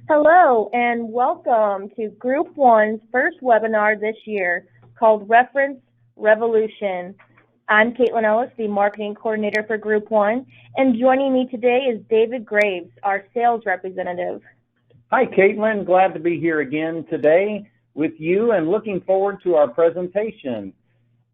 Hello and welcome to Group One's first webinar this year called Reference Revolution. I'm Kaitlyn Ellis, the marketing coordinator for Group One, and joining me today is David Graves, our sales representative. Hi Kaitlyn, glad to be here again today with you and looking forward to our presentation.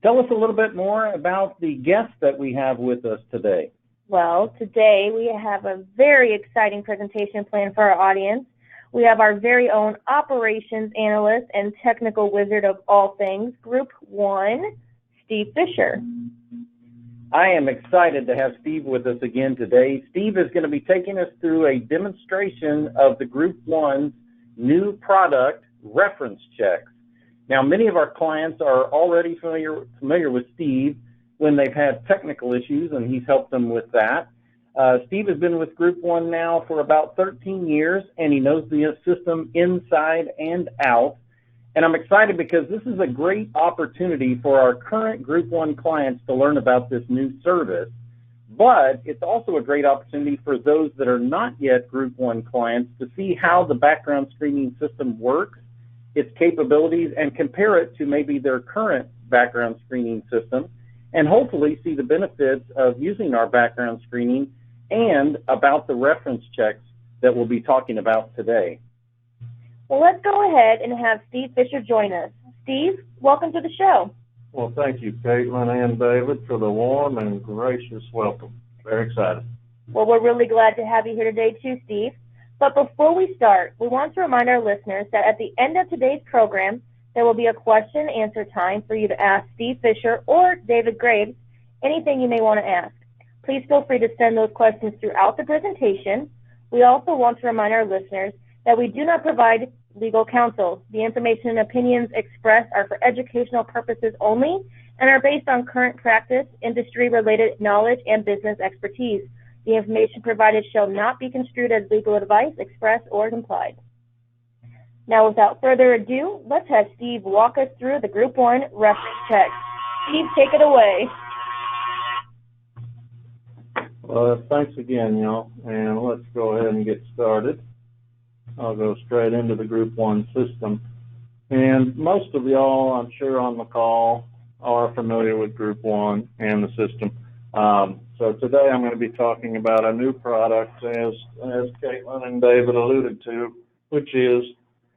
Tell us a little bit more about the guest that we have with us today. Well, today we have a very exciting presentation planned for our audience. We have our very own operations analyst and technical wizard of all things, Group One, Steve Fischer. I am excited to have Steve with us again today. Steve is going to be taking us through a demonstration of the Group One's new product, Reference Checks. Now, many of our clients are already familiar with Steve when they've had technical issues, and he's helped them with that. Steve has been with Group One now for about 13 years, and he knows the system inside and out. And I'm excited because this is a great opportunity for our current Group One clients to learn about this new service. But it's also a great opportunity for those that are not yet Group One clients to see how the background screening system works, its capabilities, and compare it to maybe their current background screening system, and hopefully see the benefits of using our background screening and about the reference checks that we'll be talking about today. Well, let's go ahead and have Steve Fischer join us. Steve, welcome to the show. Well, thank you, Kaitlyn and David, for the warm and gracious welcome. Very excited. Well, we're really glad to have you here today too, Steve. But before we start, we want to remind our listeners that at the end of today's program, there will be a question and answer time for you to ask Steve Fischer or David Graves anything you may want to ask. Please feel free to send those questions throughout the presentation. We also want to remind our listeners that we do not provide legal counsel. The information and opinions expressed are for educational purposes only and are based on current practice, industry-related knowledge, and business expertise. The information provided shall not be construed as legal advice, expressed, or implied. Now, without further ado, let's have Steve walk us through the Group One reference check. Steve, take it away. Well, thanks again, y'all, and let's go ahead and get started. I'll go straight into the Group One system. And most of y'all, I'm sure on the call, are familiar with Group One and the system. So today I'm going to be talking about a new product, as Kaitlyn and David alluded to, which is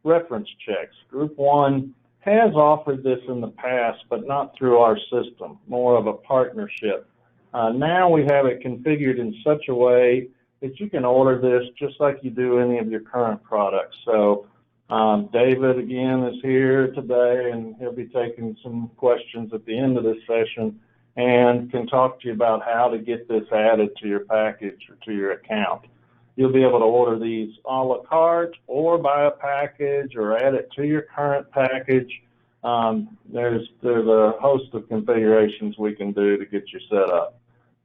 reference checks. Group One has offered this in the past, but not through our system, more of a partnership. Now we have it configured in such a way that you can order this just like you do any of your current products. So David, again, is here today, and he'll be taking some questions at the end of this session and can talk to you about how to get this added to your package or to your account. You'll be able to order these a la carte or buy a package or add it to your current package. There's a host of configurations we can do to get you set up.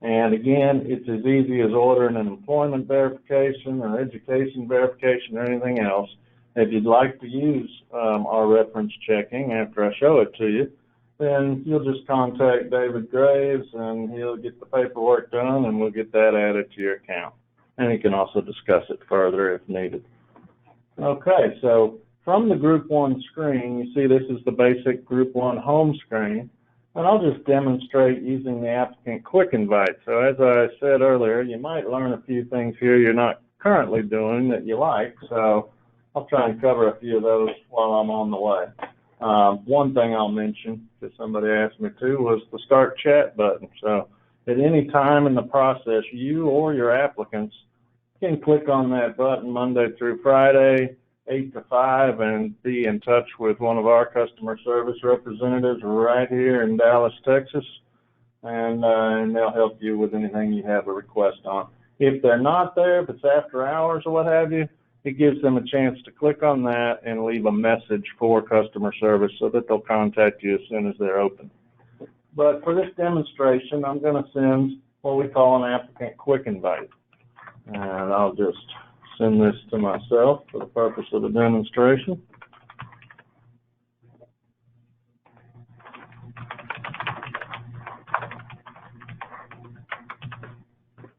And again, it's as easy as ordering an employment verification or education verification or anything else. If you'd like to use our reference checking after I show it to you, then you'll just contact David Graves and he'll get the paperwork done and we'll get that added to your account. And he can also discuss it further if needed. Okay, so from the Group One screen, you see this is the basic Group One home screen. And I'll just demonstrate using the Applicant Quick Invite. So as I said earlier, you might learn a few things here you're not currently doing that you like. So I'll try and cover a few of those while I'm on the way. One thing I'll mention, because somebody asked me to, was the Start Chat button. So at any time in the process, you or your applicants can click on that button Monday through Friday, 8 to 5, and be in touch with one of our customer service representatives right here in Dallas, Texas, and they'll help you with anything you have a request on. If they're not there, if it's after hours or what have you, it gives them a chance to click on that and leave a message for customer service so that they'll contact you as soon as they're open. But for this demonstration, I'm going to send what we call an applicant quick invite. And I'll just send this to myself for the purpose of the demonstration.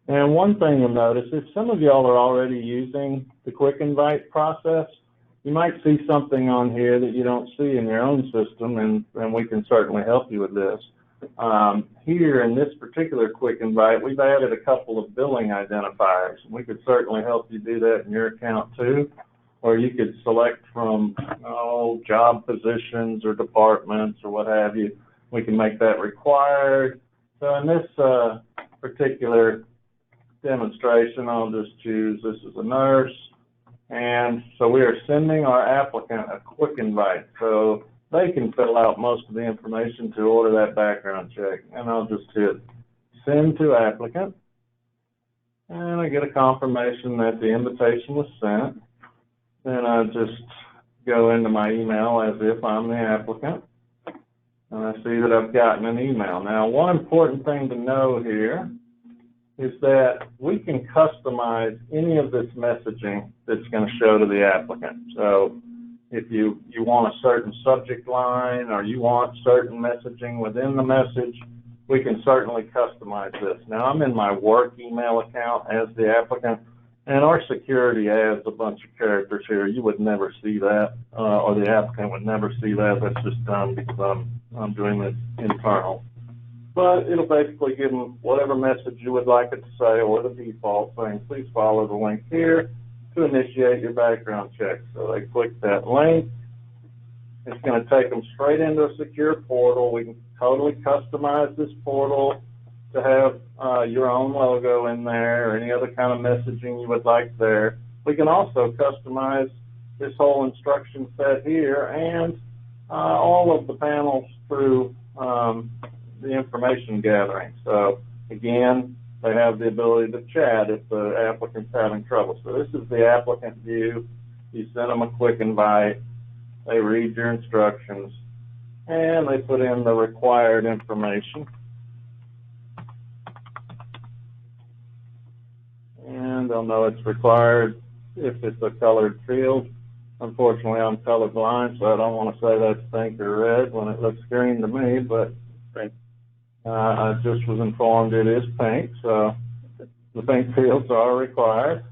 And one thing you'll notice, if some of y'all are already using the quick invite process, you might see something on here that you don't see in your own system, and we can certainly help you with this. Here in this particular quick invite, we've added a couple of billing identifiers. We could certainly help you do that in your account too, or you could select from job positions or departments or what have you. We can make that required. So in this particular demonstration, I'll just choose this is a nurse, and so we are sending our applicant a quick invite so they can fill out most of the information to order that background check. And I'll just hit send to applicant, and I get a confirmation that the invitation was sent. Then I just go into my email as if I'm the applicant, and I see that I've gotten an email. Now, one important thing to know here is that we can customize any of this messaging that's going to show to the applicant. So if you want a certain subject line or you want certain messaging within the message, we can certainly customize this. Now, I'm in my work email account as the applicant, and our security adds a bunch of characters here. You would never see that, or the applicant would never see that. That's just done because I'm doing this internal. But it'll basically give them whatever message you would like it to say, or the default saying, please follow the link here to initiate your background check. So they click that link. It's going to take them straight into a secure portal. We can totally customize this portal to have your own logo in there or any other kind of messaging you would like there. We can also customize this whole instruction set here and all of the panels through the information gathering. So again, they have the ability to chat if the applicant's having trouble. So this is the applicant view. You send them a quick invite, they read your instructions, and they put in the required information. And they'll know it's required if it's a colored field. Unfortunately, I'm colorblind, so I don't want to say that's pink or red when it looks green to me, but I just was informed it is pink, so the pink fields are required.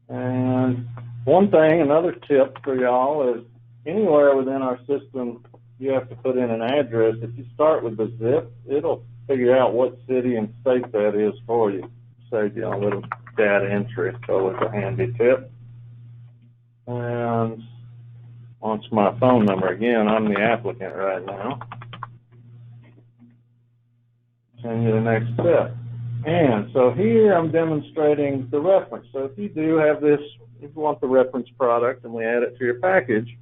And one thing, another tip for y'all is anywhere within our system you have to put in an address. If you start with the zip, it'll figure out what city and state that is for you. Save you a little data entry, so it's a handy tip. And onto my phone number again, I'm the applicant right now. Send you the next step. And so here I'm demonstrating the reference. So if you do have this, if you want the reference product and we add it to your package,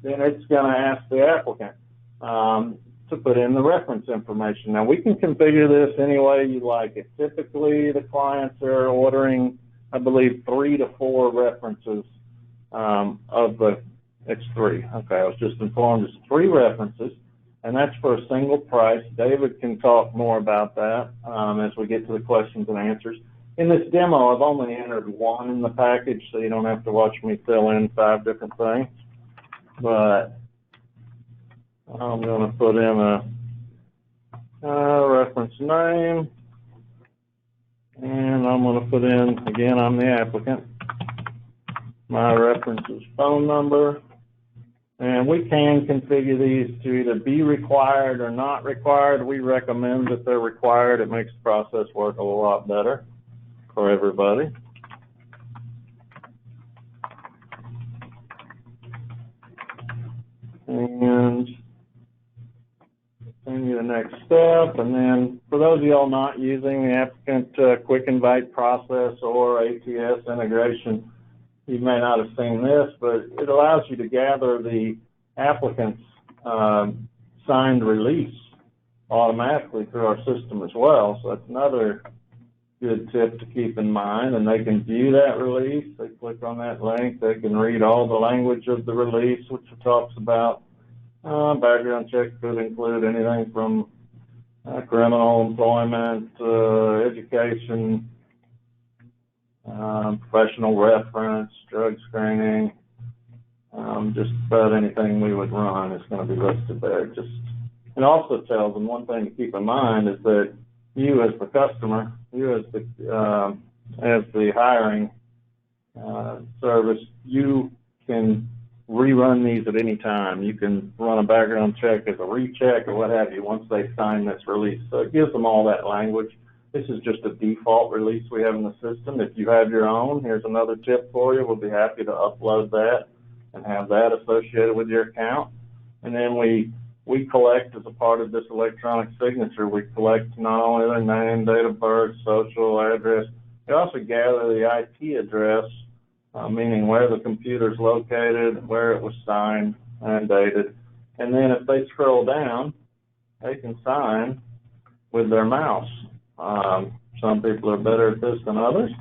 then it's going to ask the applicant to put in the reference information. Now we can configure this any way you like it. Typically the clients are ordering, I believe, 3 to 4 references it's 3. Okay, I was just informed it's 3 references. And that's for a single price. David can talk more about that as we get to the questions and answers. In this demo, I've only entered 1 in the package, so you don't have to watch me fill in 5 different things. But I'm going to put in a reference name, and I'm going to put in, again, I'm the applicant, my reference's phone number. And we can configure these to either be required or not required. We recommend that they're required. It makes the process work a lot better for everybody. And send you the next step. And then for those of y'all not using the applicant quick invite process or ATS integration, you may not have seen this, but it allows you to gather the applicant's signed release automatically through our system as well. So that's another good tip to keep in mind. And they can view that release. They click on that link. They can read all the language of the release, which talks about background checks could include anything from criminal, employment, education, professional reference, drug screening, just about anything we would run is going to be listed there. It also tells them one thing to keep in mind is that you as the customer, you as the hiring service, you can rerun these at any time. You can run a background check as a recheck or what have you once they sign this release. So it gives them all that language. This is just a default release we have in the system. If you have your own, here's another tip for you. We'll be happy to upload that and have that associated with your account. And then we collect, as a part of this electronic signature, we collect not only their name, date of birth, social address, we also gather the IP address, meaning where the computer is located, where it was signed and dated. And then if they scroll down, they can sign with their mouse. Some people are better at this than others.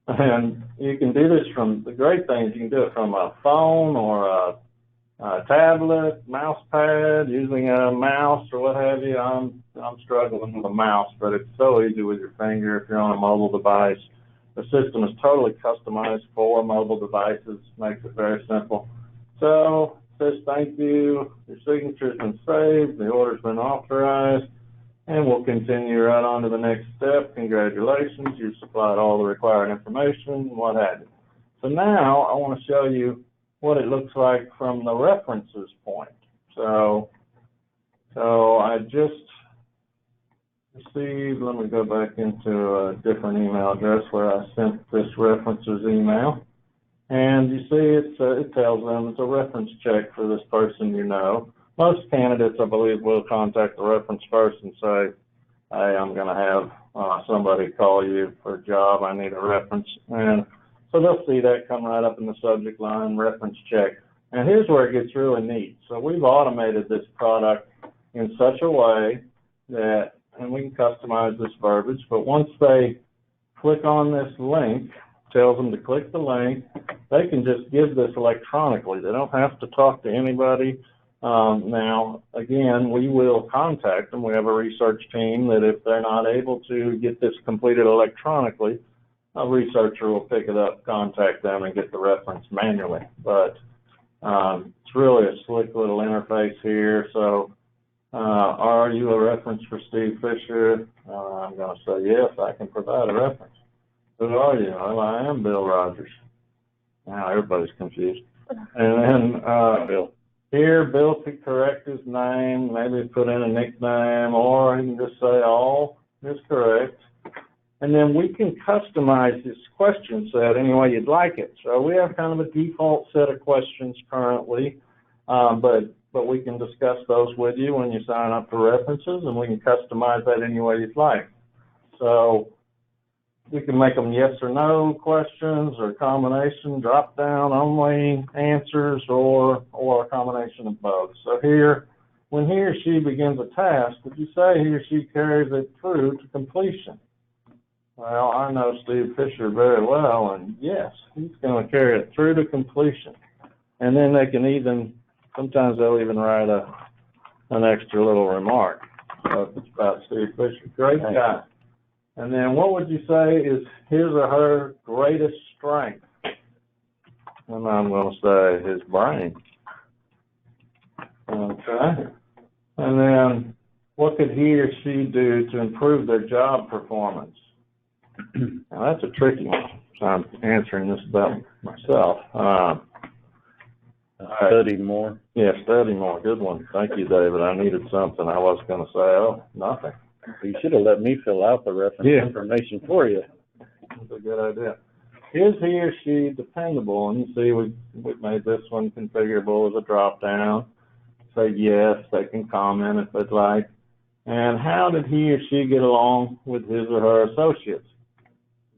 And you can do this the great thing is you can do it from a phone or a tablet, mouse pad, using a mouse or what have you. I'm struggling with a mouse, but it's so easy with your finger if you're on a mobile device. The system is totally customized for mobile devices, makes it very simple. So it says thank you, your signature's been saved, the order's been authorized, and we'll continue right on to the next step. Congratulations, you've supplied all the required information, what have you. So now I want to show you what it looks like from the references point. So I just received, let me go back into a different email address where I sent this references email. And you see it tells them it's a reference check for this person you know. Most candidates, I believe, will contact the reference first and say, hey, I'm going to have somebody call you for a job. I need a reference. And so they'll see that come right up in the subject line, reference check. And here's where it gets really neat. So we've automated this product in such a way that, and we can customize this verbiage, but once they click on this link, tells them to click the link, they can just give this electronically. They don't have to talk to anybody. Now, again, we will contact them. We have a research team that if they're not able to get this completed electronically, a researcher will pick it up, contact them, and get the reference manually. But it's really a slick little interface here. So, are you a reference for Steve Fischer? I'm going to say yes, I can provide a reference. Who are you? Well, I am Bill Rogers. Now everybody's confused. And then Bill. Here, Bill could correct his name, maybe put in a nickname, or he can just say all is correct. And then we can customize this question set any way you'd like it. So we have kind of a default set of questions currently, but we can discuss those with you when you sign up for references, and we can customize that any way you'd like. So we can make them yes or no questions, or a combination, drop down only answers, or a combination of both. So here, when he or she begins a task, would you say he or she carries it through to completion? Well, I know Steve Fischer very well, and yes, he's going to carry it through to completion. And then they can even, sometimes they'll even write an extra little remark. So if it's about Steve Fischer, great guy. And then what would you say is his or her greatest strength? And I'm going to say his brain. Okay. And then what could he or she do to improve their job performance? Now that's a tricky one. So I'm answering this about myself. Study more. Yeah, study more. Good one. Thank you, David. I needed something. I was going to say, oh, nothing. You should have let me fill out the reference information for you. That's a good idea. Is he or she dependable? And you see, we've made this one configurable as a drop-down. Say yes, they can comment if they'd like. And how did he or she get along with his or her associates?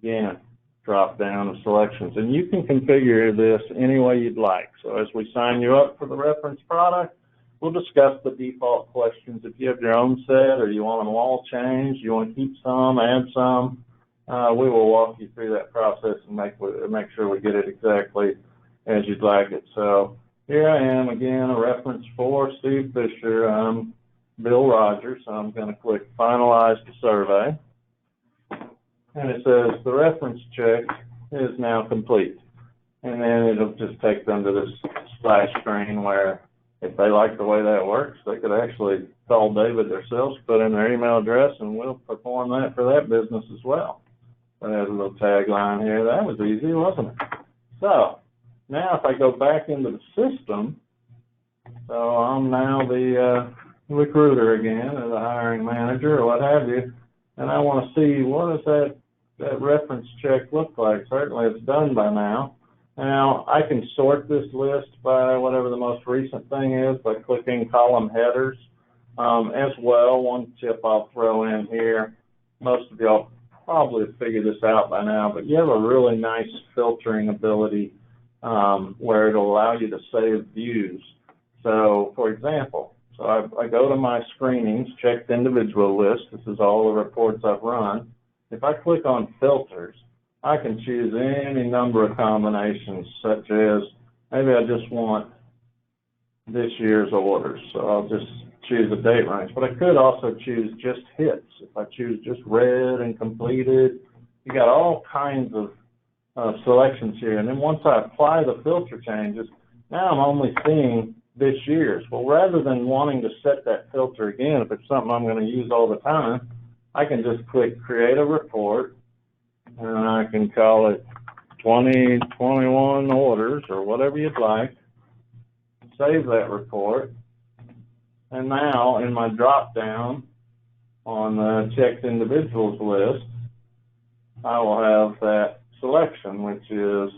Again, drop-down of selections. And you can configure this any way you'd like. So as we sign you up for the reference product, we'll discuss the default questions. If you have your own set or you want them all changed, you want to keep some, add some, we will walk you through that process and make sure we get it exactly as you'd like it. So here I am again, a reference for Steve Fischer. I'm Bill Rogers, so I'm going to click Finalize the Survey. And it says the reference check is now complete. And then it'll just take them to this splash screen where if they like the way that works, they could actually call David themselves, put in their email address, and we'll perform that for that business as well. So there's a little tagline here. That was easy, wasn't it? So now if I go back into the system, so I'm now the recruiter again, or the hiring manager, or what have you, and I want to see what does that reference check look like. Certainly it's done by now. Now I can sort this list by whatever the most recent thing is by clicking column headers. As well, one tip I'll throw in here, most of y'all probably have figured this out by now, but you have a really nice filtering ability where it'll allow you to save views. So for example, I go to my screenings, checked individual list. This is all the reports I've run. If I click on filters, I can choose any number of combinations, such as maybe I just want this year's orders. So I'll just choose a date range. But I could also choose just hits. If I choose just read and completed, you got all kinds of selections here. And then once I apply the filter changes, now I'm only seeing this year's. Well, rather than wanting to set that filter again, if it's something I'm going to use all the time, I can just click Create a Report, and I can call it 2021 orders or whatever you'd like. Save that report. And now in my drop down on the checked individuals list, I will have that selection, which is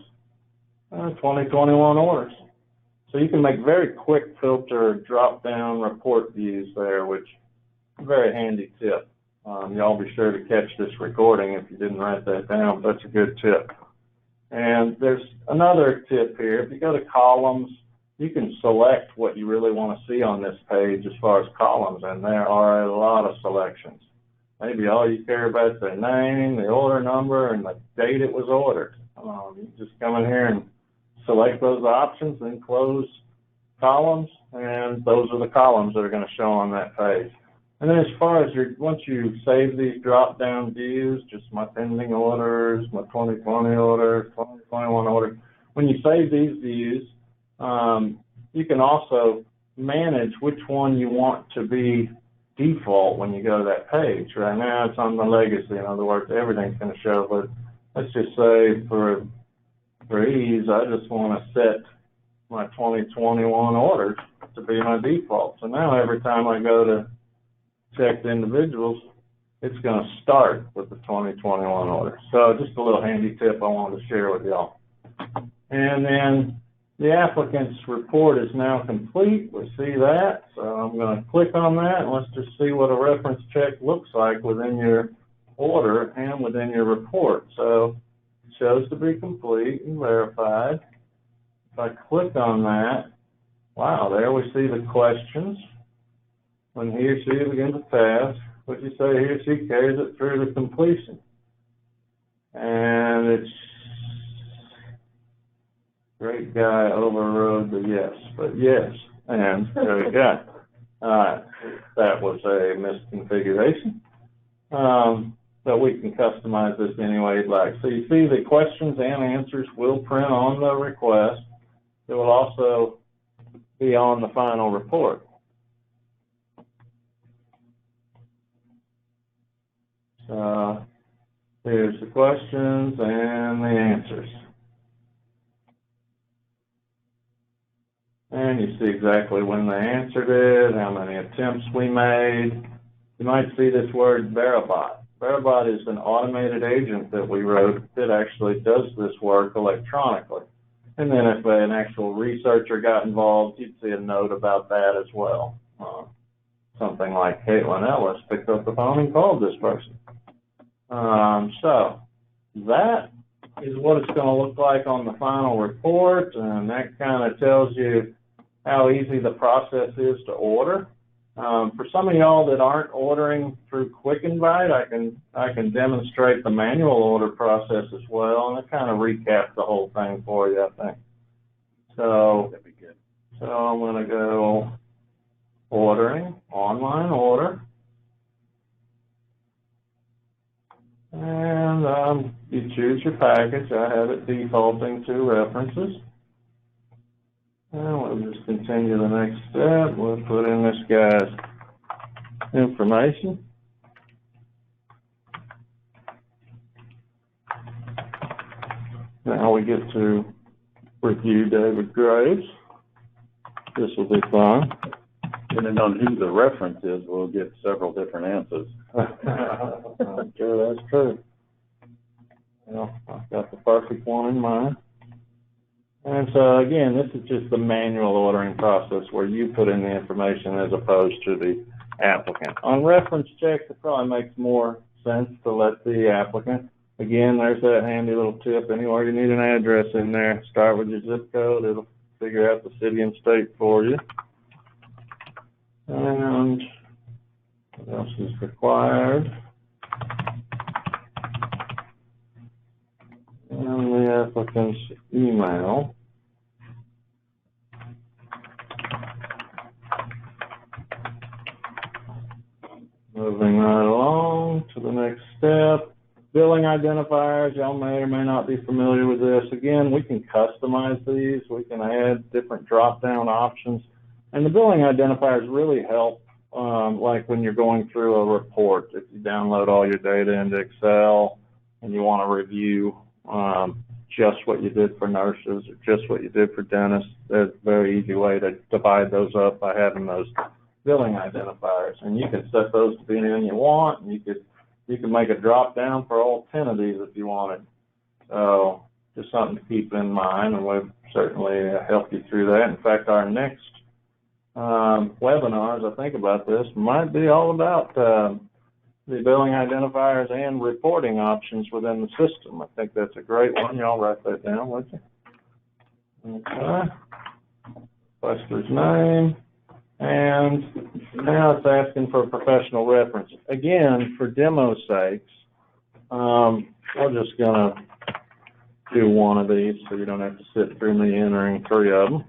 2021 orders. So you can make very quick filter drop down report views there, which is a very handy tip. Y'all be sure to catch this recording if you didn't write that down. That's a good tip. And there's another tip here. If you go to columns, you can select what you really want to see on this page as far as columns, and there are a lot of selections. Maybe all you care about is their name, the order number, and the date it was ordered. You just come in here and select those options, then close columns, and those are the columns that are going to show on that page. And then as far as once you save these drop-down views, just my pending orders, my 2020 orders, 2021 orders, when you save these views, you can also manage which one you want to be default when you go to that page. Right now it's on the legacy. In other words, everything's going to show, but let's just say for ease, I just want to set my 2021 orders to be my default. So now every time I go to checked individuals, it's going to start with the 2021 order. So just a little handy tip I wanted to share with y'all. And then the applicant's report is now complete. We see that. So I'm going to click on that, and let's just see what a reference check looks like within your order and within your report. So it shows to be complete and verified. If I click on that, wow, there we see the questions. When he or she begins a task, would you say he or she carries it through to completion? And it's great guy overrode the yes, but yes, and great guy. That was a misconfiguration. But we can customize this any way you'd like. So you see the questions and answers will print on the request. It will also be on the final report. Here's the questions and the answers. And you see exactly when they answered it, how many attempts we made. You might see this word Veribot. Veribot is an automated agent that we wrote that actually does this work electronically. And then if an actual researcher got involved, you'd see a note about that as well. Something like Kaitlyn Ellis picked up the phone and called this person. So that is what it's going to look like on the final report, and that kind of tells you how easy the process is to order. For some of y'all that aren't ordering through Quick Invite, I can demonstrate the manual order process as well, and it kind of recaps the whole thing for you, I think. So, that'd be good. So I'm going to go ordering, online order, and you choose your package. I have it defaulting to references. And we'll just continue the next step. We'll put in this guy's information. Now we get to review David Graves. This will be fun. Depending on who the reference is, we'll get several different answers. I'm sure that's true. Well, I've got the perfect one in mind. And so, again, this is just the manual ordering process where you put in the information as opposed to the applicant. On reference checks, it probably makes more sense to let the applicant. Again, there's that handy little tip. Anywhere you need an address in there, start with your zip code. It'll figure out the city and state for you. And what else is required? And the applicant's email. Moving right along to the next step. Billing identifiers, y'all may or may not be familiar with this. Again, we can customize these. We can add different drop-down options. And the billing identifiers really help, like when you're going through a report. If you download all your data into Excel and you want to review just what you did for nurses or just what you did for dentists, there's a very easy way to divide those up by having those billing identifiers. And you can set those to be anything you want, and you can make a drop down for all 10 of these if you wanted. So just something to keep in mind, and we'll certainly help you through that. In fact, our next webinars, I think about this, might be all about the billing identifiers and reporting options within the system. I think that's a great one. Y'all write that down, would you? Okay. Requester's name. And now it's asking for a professional reference. Again, for demo's sakes, we're just going to do one of these so you don't have to sit through me entering 3 of them.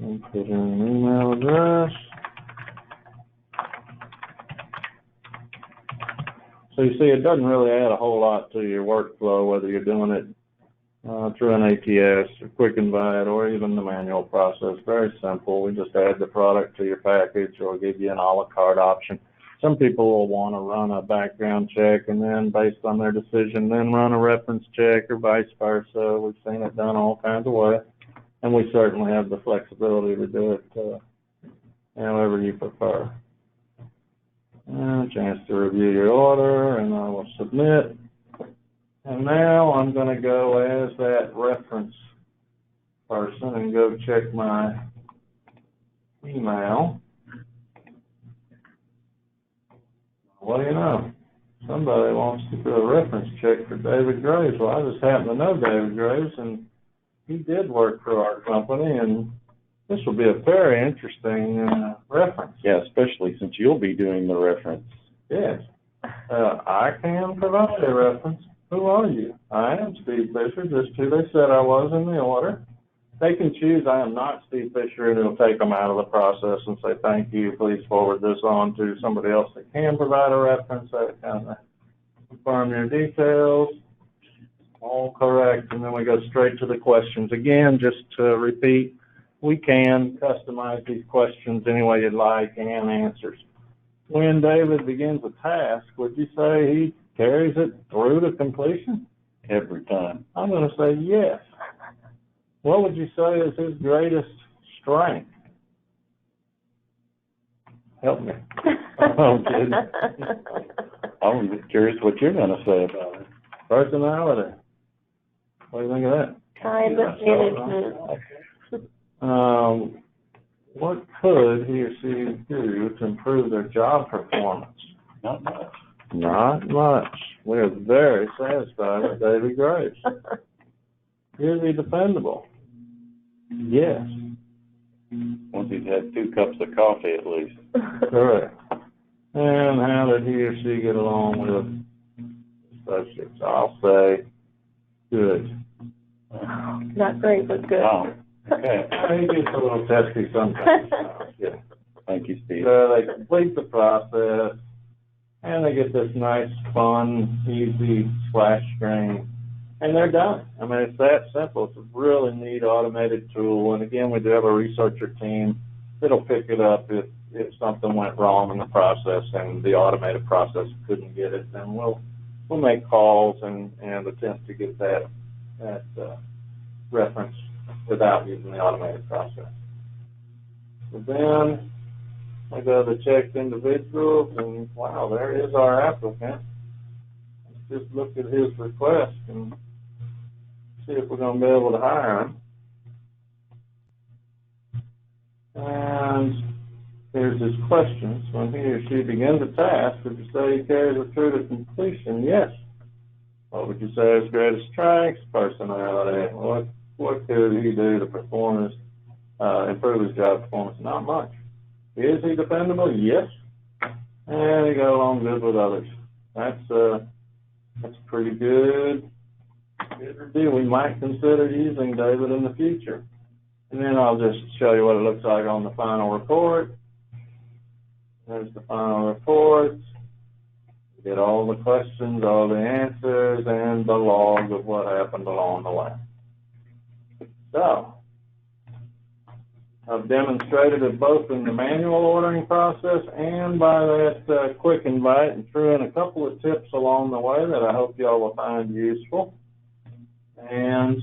And put in an email address. So you see, it doesn't really add a whole lot to your workflow, whether you're doing it through an ATS or Quick Invite or even the manual process. Very simple. We just add the product to your package or give you an a la carte option. Some people will want to run a background check and then, based on their decision, then run a reference check or vice versa. We've seen it done all kinds of ways. And we certainly have the flexibility to do it however you prefer. And a chance to review your order, and I will submit. And now I'm going to go as that reference person and go check my email. What do you know? Somebody wants to do a reference check for David Graves. Well, I just happen to know David Graves, and he did work for our company, and this will be a very interesting reference. Yeah, especially since you'll be doing the reference. Yes. I can provide a reference. Who are you? I am Steve Fisher, just who they said I was in the order. They can choose I am not Steve Fisher, and it'll take them out of the process and say, thank you, please forward this on to somebody else that can provide a reference. That kind of confirm your details. All correct. And then we go straight to the questions. Again, just to repeat, we can customize these questions any way you'd like and answers. When David begins a task, would you say he carries it through to completion? Every time. I'm going to say yes. What would you say is his greatest strength? Help me. I'm kidding. I'm curious what you're going to say about it. Personality. What do you think of that? Time management. What could he or she do to improve their job performance? Not much. Not much. We're very satisfied with David Graves. Is he dependable? Yes. Once he's had 2 cups of coffee at least. Correct. And how did he or she get along with associates? I'll say good. Not great, but good. Oh, okay. He gets a little testy sometimes. Yeah. Thank you, Steve. So they complete the process, and they get this nice, fun, easy splash screen, and they're done. I mean, it's that simple. It's a really neat automated tool, and again, we do have a researcher team that'll pick it up if something went wrong in the process and the automated process couldn't get it, then we'll make calls and attempt to get that reference without using the automated process. So then I go to check individuals, and wow, there is our applicant. Let's just look at his request and see if we're going to be able to hire him. And here's his questions. When he or she begins a task, would you say he carries it through to completion? Yes. What would you say are his greatest strengths? Personality. What could he do to improve his job performance? Not much. Is he dependable? Yes. And he got along good with others. That's pretty good. Good review. We might consider using David in the future. And then I'll just show you what it looks like on the final report. There's the final report. You get all the questions, all the answers, and the log of what happened along the way. So, I've demonstrated it both in the manual ordering process and by that quick invite, and threw in a couple of tips along the way that I hope y'all will find useful. And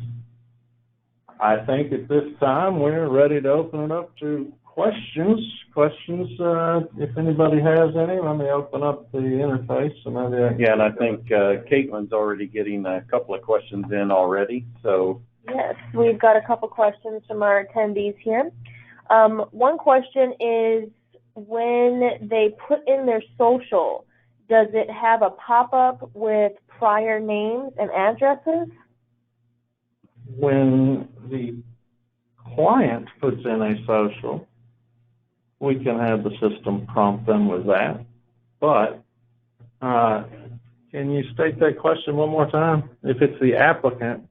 I think at this time we're ready to open it up to questions. If anybody has any, let me open up the interface. So maybe and I think Kaitlyn's already getting a couple of questions in already. So yes, we've got a couple questions from our attendees here. One question is, when they put in their social, does it have a pop-up with prior names and addresses? When the client puts in a social, we can have the system prompt them with that. But can you state that question one more time? If it's the applicant,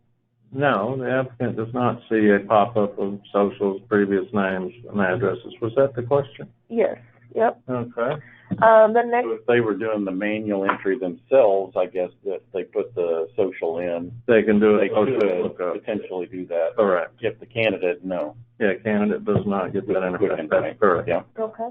no, the applicant does not see a pop-up of socials, previous names, and addresses. Was that the question? Yes. Yep. Okay. The next. if they were doing the manual entry themselves, I guess that they put the social in. They can do it. They could potentially do that. Correct. If the candidate, no. Yeah, candidate does not get that interface. That's correct. Yeah. Okay.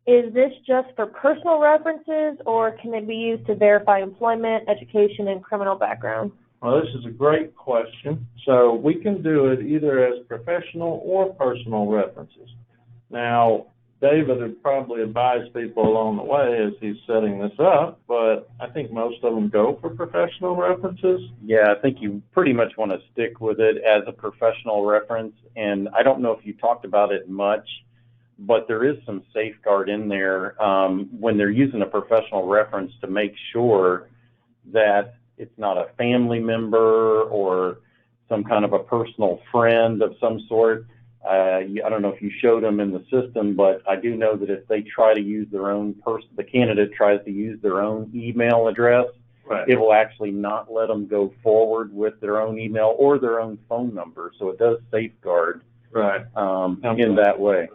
Is this just for personal references, or can it be used to verify employment, education, and criminal background? Well, this is a great question. So we can do it either as professional or personal references. Now, David would probably advise people along the way as he's setting this up, but I think most of them go for professional references. Yeah, I think you pretty much want to stick with it as a professional reference. And I don't know if you talked about it much, but there is some safeguard in there when they're using a professional reference to make sure that it's not a family member or some kind of a personal friend of some sort. I don't know if you showed them in the system, but I do know that if they try to use their own the candidate tries to use their own email address, Right. It will actually not let them go forward with their own email or their own phone number. So it does safeguard Right. In that way.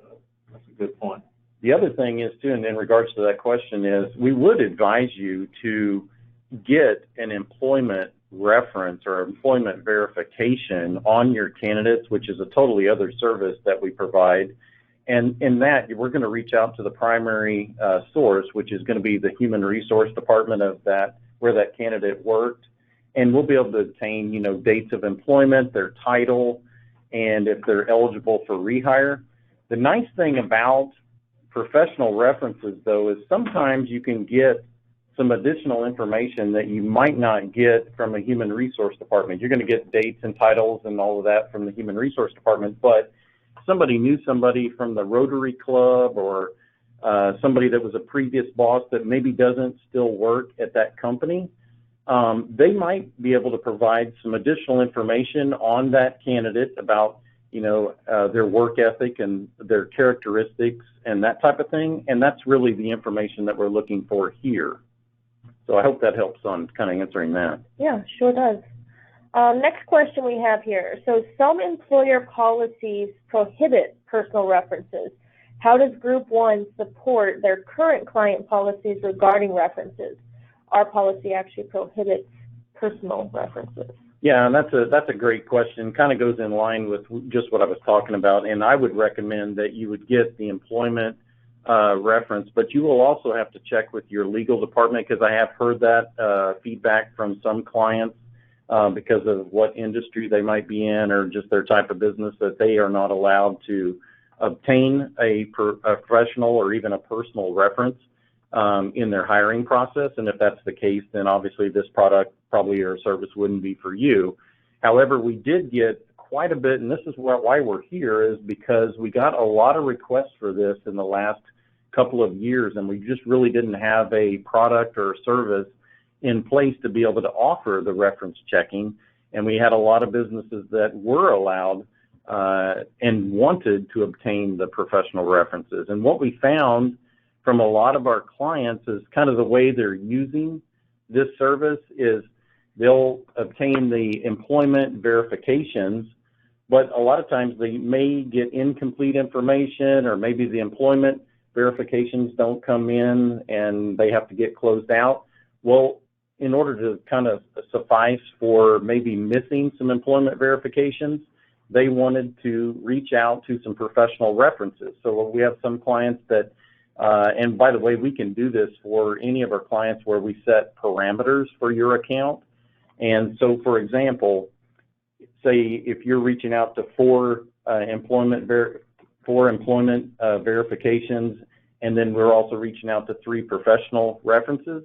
That's a good point. The other thing is, too, and in regards to that question is, we would advise you to get an employment reference or employment verification on your candidates, which is a totally other service that we provide. And in that, we're going to reach out to the primary source, which is going to be the human resource department of that, where that candidate worked. And we'll be able to obtain, dates of employment, their title, and if they're eligible for rehire. The nice thing about professional references, though, is sometimes you can get some additional information that you might not get from a human resource department. You're going to get dates and titles and all of that from the human resource department, but somebody knew somebody from the Rotary Club or somebody that was a previous boss that maybe doesn't still work at that company. they might be able to provide some additional information on that candidate about, their work ethic and their characteristics and that type of thing. And that's really the information that we're looking for here. So I hope that helps on kind of answering that. Yeah, sure does. Next question we have here. So some employer policies prohibit personal references. How does Group One support their current client policies regarding references? Our policy actually prohibits personal references. Yeah, and that's a great question. Kind of goes in line with just what I was talking about. And I would recommend that you would get the employment reference, but you will also have to check with your legal department, because I have heard that feedback from some clients because of what industry they might be in or just their type of business, that they are not allowed to obtain a professional or even a personal reference in their hiring process. And if that's the case, then obviously this product probably or service wouldn't be for you. However, we did get quite a bit, and this is why we're here, is because we got a lot of requests for this in the last couple of years, and we just really didn't have a product or a service in place to be able to offer the reference checking. And we had a lot of businesses that were allowed and wanted to obtain the professional references. And what we found from a lot of our clients is kind of the way they're using this service is they'll obtain the employment verifications, but a lot of times they may get incomplete information, or maybe the employment verifications don't come in and they have to get closed out. Well, in order to kind of suffice for maybe missing some employment verifications, they wanted to reach out to some professional references. So we have some clients that, and by the way, we can do this for any of our clients where we set parameters for your account. And so, for example, say if you're reaching out to four employment verifications, and then we're also reaching out to 3 professional references.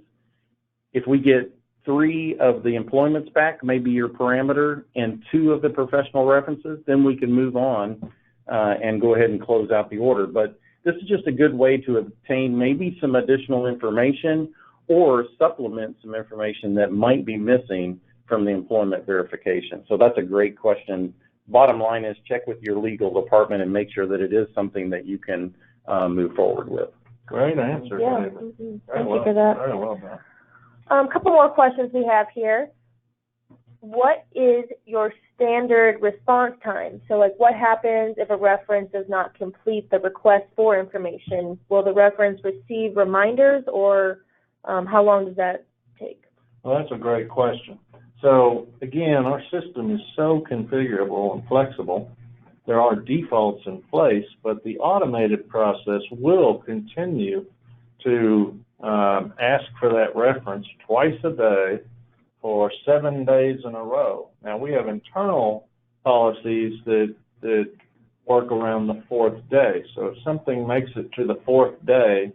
If we get 3 of the employments back, maybe your parameter, and 2 of the professional references, then we can move on and go ahead and close out the order. But this is just a good way to obtain maybe some additional information or supplement some information that might be missing from the employment verification. So that's a great question. Bottom line is check with your legal department and make sure that it is something that you can move forward with. Great answer, Yeah. David. Mm-hmm. Thank you for that. Very well done. A couple more questions we have here. What is your standard response time? So, like, what happens if a reference does not complete the request for information? Will the reference receive reminders, or how long does that take? Well, that's a great question. So, again, our system is so configurable and flexible. There are defaults in place, but the automated process will continue to ask for that reference twice a day for 7 days in a row. Now, we have internal policies that work around the 4th day. So if something makes it to the 4th day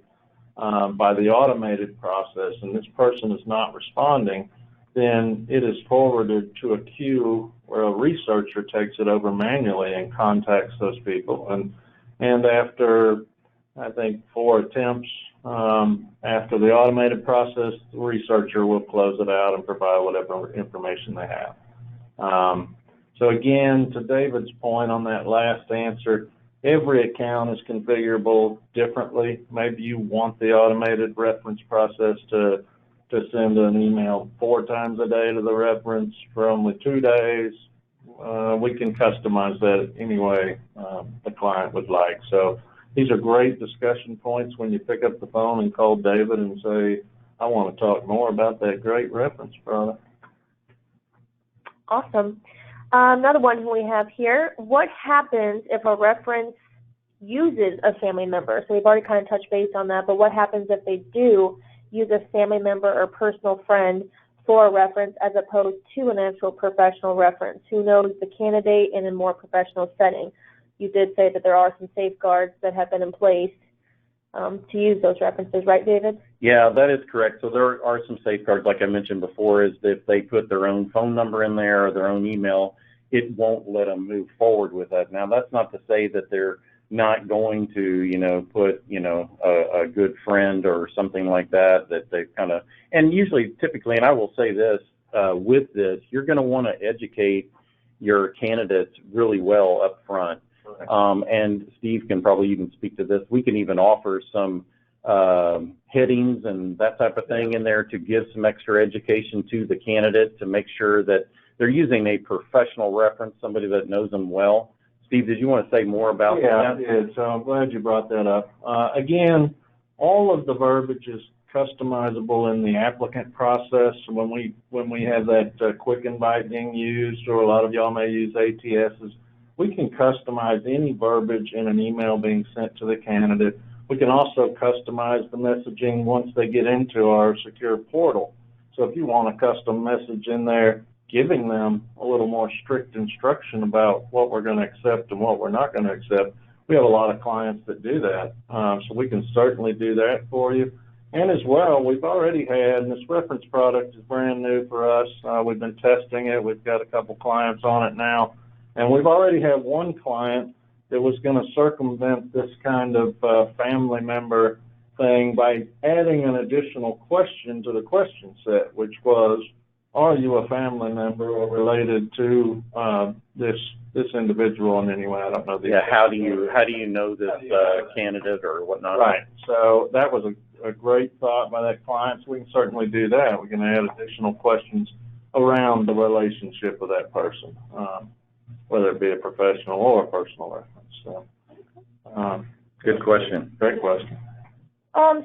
by the automated process and this person is not responding, then it is forwarded to a queue where a researcher takes it over manually and contacts those people. And after, I think, 4 attempts, after the automated process, the researcher will close it out and provide whatever information they have. So again, to David's point on that last answer, every account is configurable differently. Maybe you want the automated reference process to send an email 4 times a day to the reference for only 2 days. We can customize that any way the client would like. So these are great discussion points when you pick up the phone and call David and say, I want to talk more about that great reference product. Awesome. Another one we have here. What happens if a reference uses a family member? So we've already kind of touched base on that, but what happens if they do use a family member or personal friend for a reference as opposed to an actual professional reference? Who knows the candidate in a more professional setting? You did say that there are some safeguards that have been in place to use those references, right, David? Yeah, that is correct. So there are some safeguards, like I mentioned before, is that if they put their own phone number in there or their own email, it won't let them move forward with that. Now, that's not to say that they're not going to, put, a good friend or something like that they've kind of, and usually, typically, and I will say this, with this, you're going to want to educate your candidates really well up front. And Steve can probably even speak to this. We can even offer some headings and that type of thing in there to give some extra education to the candidate to make sure that they're using a professional reference, somebody that knows them well. Steve, did you want to say more about that? Yeah, I did. So I'm glad you brought that up. Again, all of the verbiage is customizable in the applicant process. When we have that quick invite being used, or a lot of y'all may use ATSs, we can customize any verbiage in an email being sent to the candidate. We can also customize the messaging once they get into our secure portal. So if you want a custom message in there, giving them a little more strict instruction about what we're going to accept and what we're not going to accept, we have a lot of clients that do that. So we can certainly do that for you. And as well, we've already had, and this reference product is brand new for us. We've been testing it. We've got a couple clients on it now. And we've already had one client that was going to circumvent this kind of family member thing by adding an additional question to the question set, which was, are you a family member or related to this individual in any way? I don't know. How do you know this candidate or whatnot? Right. So that was a great thought by that client. So we can certainly do that. We can add additional questions around the relationship of that person, whether it be a professional or a personal reference. So, good question. Great question.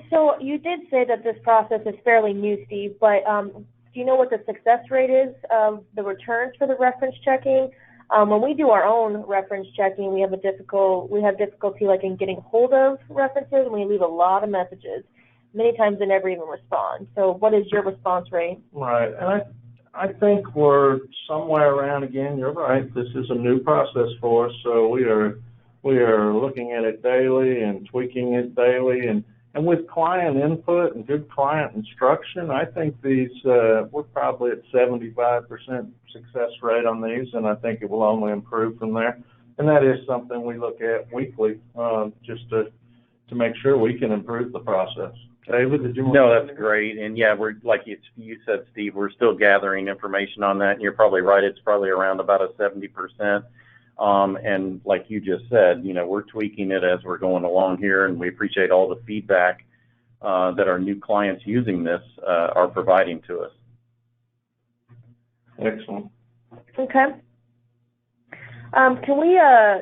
So you did say that this process is fairly new, Steve, but do you know what the success rate is of the returns for the reference checking? When we do our own reference checking, we have difficulty like in getting hold of references, and we leave a lot of messages. Many times they never even respond. So what is your response rate? Right, and I think we're somewhere around, again, you're right, this is a new process for us, so we are looking at it daily and tweaking it daily, and with client input and good client instruction, I think these, we're probably at 75% success rate on these, and I think it will only improve from there. And that is something we look at weekly, just to make sure we can improve the process. David, did you want No, that's great. And yeah, we're, like you said, Steve, we're still gathering information on that, and you're probably right, it's probably around about a 70%. And like you just said, we're tweaking it as we're going along here, and we appreciate all the feedback that our new clients using this are providing to us. Excellent. Okay. Can we,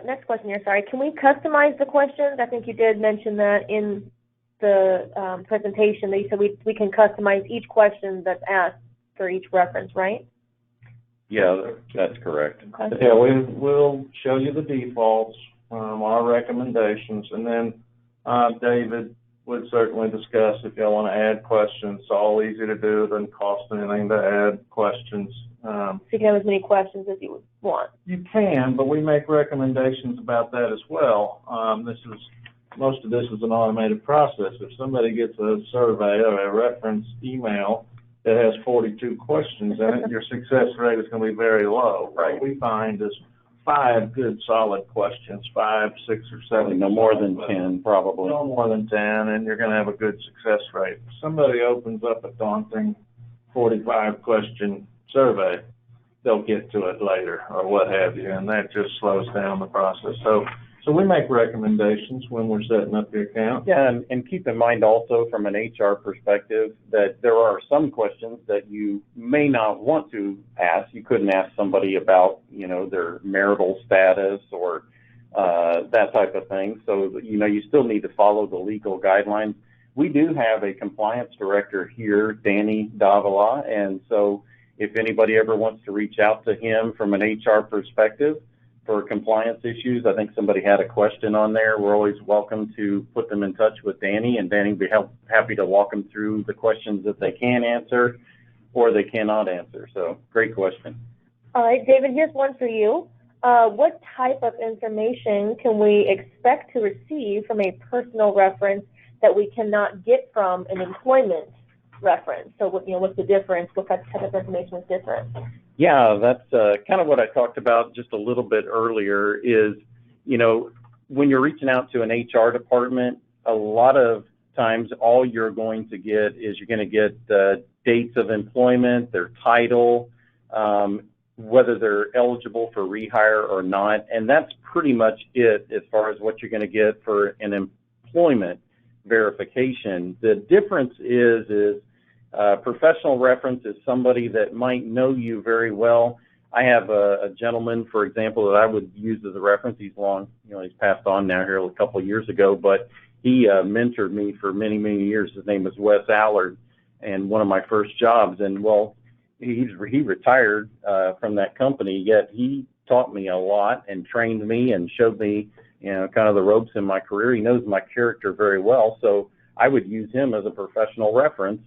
next question here, sorry, can we customize the questions? I think you did mention that in the presentation, that you said we can customize each question that's asked for each reference, right? Yeah, that's correct. Okay. Yeah, we'll show you the defaults, our recommendations, and then David would certainly discuss if y'all want to add questions. It's all easy to do. It doesn't cost anything to add questions. So you can have as many questions as you would want. You can, but we make recommendations about that as well. Most of this is an automated process. If somebody gets a survey or a reference email that has 42 questions in it, your success rate is going to be very low. Right. What we find is 5 good solid questions, 5, 6, or 7. No more than 10, probably. No more than 10, and you're going to have a good success rate. If somebody opens up a daunting 45-question survey, they'll get to it later or what have you, and that just slows down the process. So we make recommendations when we're setting up the account. Yeah, and keep in mind also from an HR perspective that there are some questions that you may not want to ask. You couldn't ask somebody about, their marital status or that type of thing. So, you still need to follow the legal guidelines. We do have a compliance director here, Danny Davila, and so if anybody ever wants to reach out to him from an HR perspective, for compliance issues, I think somebody had a question on there. We're always welcome to put them in touch with Danny, and Danny will be happy to walk them through the questions that they can answer or they cannot answer. So, great question. All right, David, here's one for you. What type of information can we expect to receive from a personal reference that we cannot get from an employment reference? So, what's the difference? What type of information is different? Yeah, that's kind of what I talked about just a little bit earlier is, when you're reaching out to an HR department, a lot of times all you're going to get is you're going to get dates of employment, their title, whether they're eligible for rehire or not, and that's pretty much it as far as what you're going to get for an employment verification. The difference is professional reference is somebody that might know you very well. I have a gentleman, for example, that I would use as a reference. He's he's passed on now here a couple of years ago, but he mentored me for many, many years. His name is Wes Allard, and one of my first jobs. And, well, he retired from that company, yet he taught me a lot and trained me and showed me, kind of the ropes in my career. He knows my character very well, so I would use him as a professional reference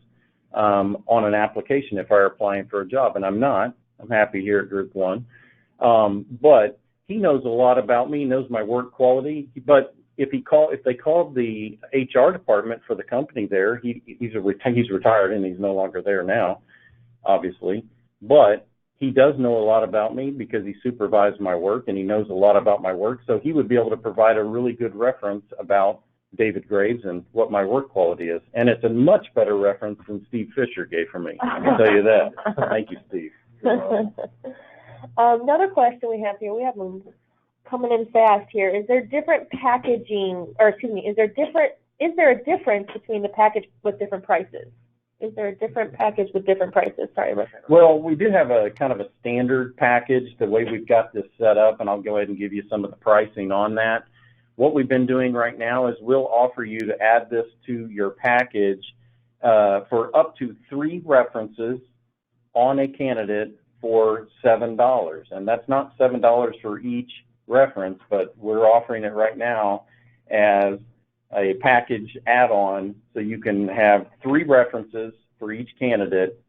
on an application if I were applying for a job, and I'm not. I'm happy here at Group One. But he knows a lot about me, knows my work quality. But if they called the HR department for the company there, he's retired and he's no longer there now, obviously. But he does know a lot about me because he supervised my work and he knows a lot about my work. So he would be able to provide a really good reference about David Graves and what my work quality is. And it's a much better reference than Steve Fischer gave for me. I can tell you that. Thank you, Steve. Another question we have here, we have them coming in fast here. Is there different packaging, or excuse me, is there a difference between the package with different prices? Is there a different package with different prices? Sorry. Well, we do have a kind of a standard package, the way we've got this set up, and I'll go ahead and give you some of the pricing on that. What we've been doing right now is we'll offer you to add this to your package for up to 3 references on a candidate for $7. And that's not $7 for each reference, but we're offering it right now as a package add-on, so you can have 3 references for each candidate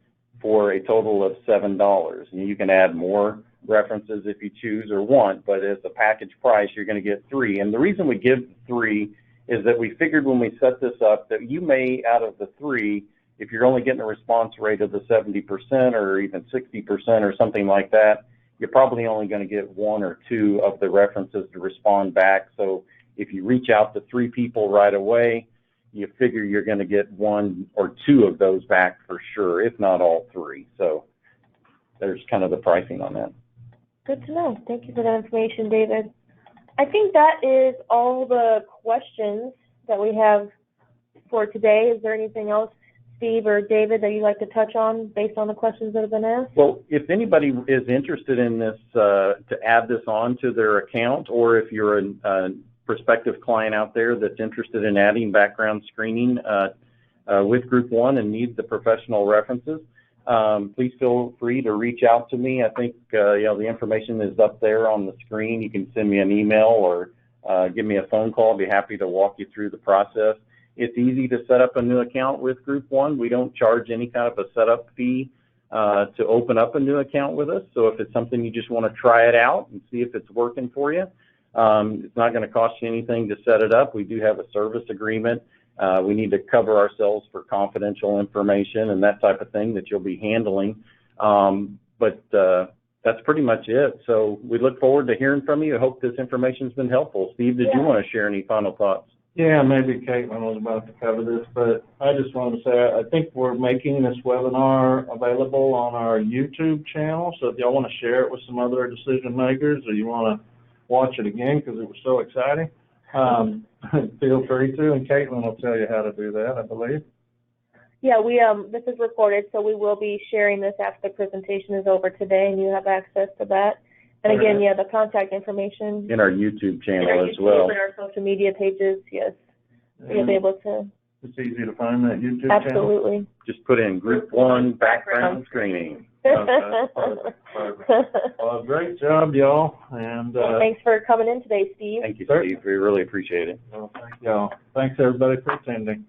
for a total of $7. And you can add more references if you choose or want, but as a package price, you're going to get 3. And the reason we give 3 is that we figured when we set this up that you may, out of the 3, if you're only getting a response rate of the 70% or even 60% or something like that, you're probably only going to get 1 or 2 of the references to respond back. So if you reach out to 3 people right away, you figure you're going to get 1 or 2 of those back for sure, if not all 3. So there's kind of the pricing on that. Good to know. Thank you for that information, David. I think that is all the questions that we have for today. Is there anything else, Steve or David, that you'd like to touch on based on the questions that have been asked? Well, if anybody is interested in this, to add this on to their account, or if you're a prospective client out there that's interested in adding background screening with Group One and needs the professional references, please feel free to reach out to me. I think the information is up there on the screen. You can send me an email or give me a phone call. I'll be happy to walk you through the process. It's easy to set up a new account with Group One. We don't charge any kind of a setup fee to open up a new account with us. So if it's something you just want to try it out and see if it's working for you, it's not going to cost you anything to set it up. We do have a service agreement. We need to cover ourselves for confidential information and that type of thing that you'll be handling. But that's pretty much it. So we look forward to hearing from you. I hope this information's been helpful. Steve, did you want to share any final thoughts? Yeah, maybe Kaitlyn was about to cover this, but I just wanted to say I think we're making this webinar available on our YouTube channel. So if y'all want to share it with some other decision makers, or you want to watch it again because it was so exciting, feel free to, and Kaitlyn will tell you how to do that, I believe. Yeah, this is recorded, so we will be sharing this after the presentation is over today, and you have access to that. And again, the contact information in our YouTube channel as well. In our social media pages, yes. You'll be able to. It's easy to find that YouTube channel. Absolutely. Just put in Group One background screening. Perfect. Well, great job, y'all. And thanks for coming in today, Steve. Thank you, Steve. We really appreciate it. Well, thank y'all. Thanks, everybody, for attending.